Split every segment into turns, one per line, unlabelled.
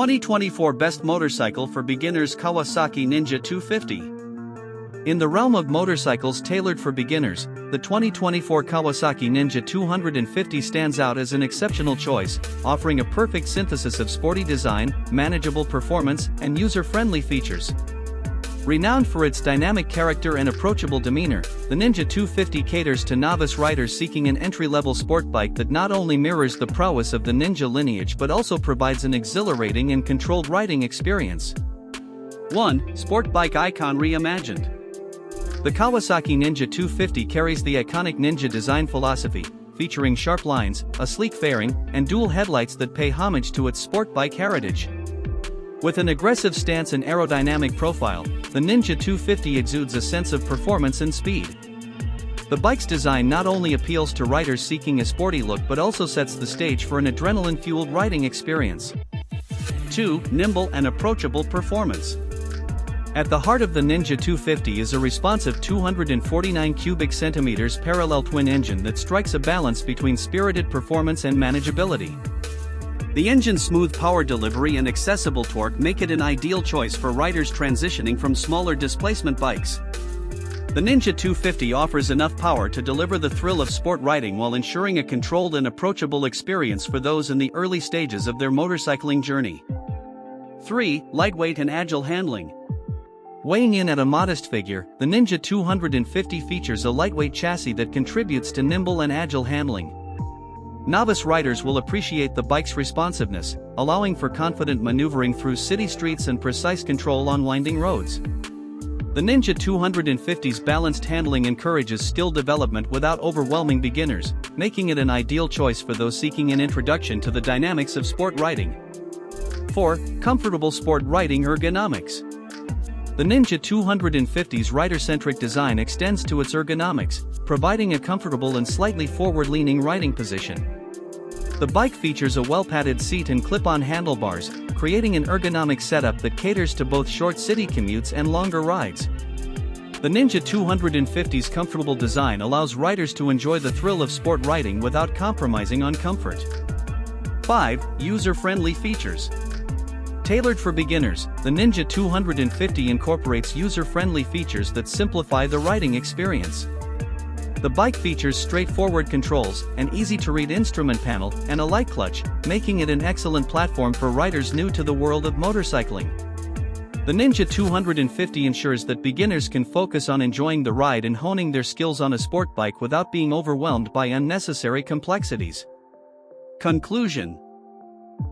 2024 Best Motorcycle for Beginners Kawasaki Ninja 250. In the realm of motorcycles tailored for beginners, the 2024 Kawasaki Ninja 250 stands out as an exceptional choice, offering a perfect synthesis of sporty design, manageable performance, and user-friendly features. Renowned for its dynamic character and approachable demeanor, the Ninja 250 caters to novice riders seeking an entry-level sport bike that not only mirrors the prowess of the Ninja lineage but also provides an exhilarating and controlled riding experience. 1. Sport bike icon reimagined. The Kawasaki Ninja 250 carries the iconic Ninja design philosophy, featuring sharp lines, a sleek fairing, and dual headlights that pay homage to its sport bike heritage. With an aggressive stance and aerodynamic profile, the Ninja 250 exudes a sense of performance and speed. The bike's design not only appeals to riders seeking a sporty look but also sets the stage for an adrenaline-fueled riding experience. 2. Nimble and approachable performance. At the heart of the Ninja 250 is a responsive 249 cubic centimeters parallel twin engine that strikes a balance between spirited performance and manageability. The engine's smooth power delivery and accessible torque make it an ideal choice for riders transitioning from smaller displacement bikes. The Ninja 250 offers enough power to deliver the thrill of sport riding while ensuring a controlled and approachable experience for those in the early stages of their motorcycling journey. 3. Lightweight and agile handling. Weighing in at a modest figure, the Ninja 250 features a lightweight chassis that contributes to nimble and agile handling. Novice riders will appreciate the bike's responsiveness, allowing for confident maneuvering through city streets and precise control on winding roads. The Ninja 250's balanced handling encourages skill development without overwhelming beginners, making it an ideal choice for those seeking an introduction to the dynamics of sport riding. 4. Comfortable sport riding ergonomics. The Ninja 250's rider-centric design extends to its ergonomics, providing a comfortable and slightly forward-leaning riding position. The bike features a well-padded seat and clip-on handlebars, creating an ergonomic setup that caters to both short city commutes and longer rides. The Ninja 250's comfortable design allows riders to enjoy the thrill of sport riding without compromising on comfort. 5. User-friendly features. Tailored for beginners, the Ninja 250 incorporates user-friendly features that simplify the riding experience. The bike features straightforward controls, an easy-to-read instrument panel, and a light clutch, making it an excellent platform for riders new to the world of motorcycling. The Ninja 250 ensures that beginners can focus on enjoying the ride and honing their skills on a sport bike without being overwhelmed by unnecessary complexities. Conclusion.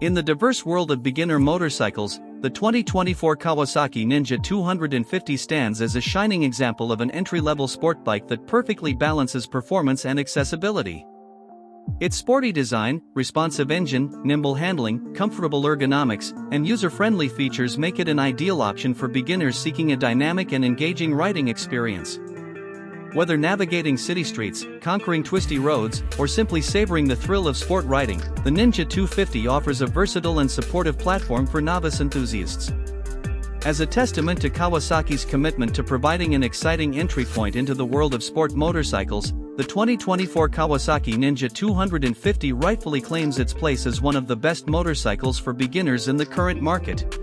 In the diverse world of beginner motorcycles, the 2024 Kawasaki Ninja 250 stands as a shining example of an entry-level sport bike that perfectly balances performance and accessibility. Its sporty design, responsive engine, nimble handling, comfortable ergonomics, and user-friendly features make it an ideal option for beginners seeking a dynamic and engaging riding experience. Whether navigating city streets, conquering twisty roads, or simply savoring the thrill of sport riding, the Ninja 250 offers a versatile and supportive platform for novice enthusiasts. As a testament to Kawasaki's commitment to providing an exciting entry point into the world of sport motorcycles, the 2024 Kawasaki Ninja 250 rightfully claims its place as one of the best motorcycles for beginners in the current market.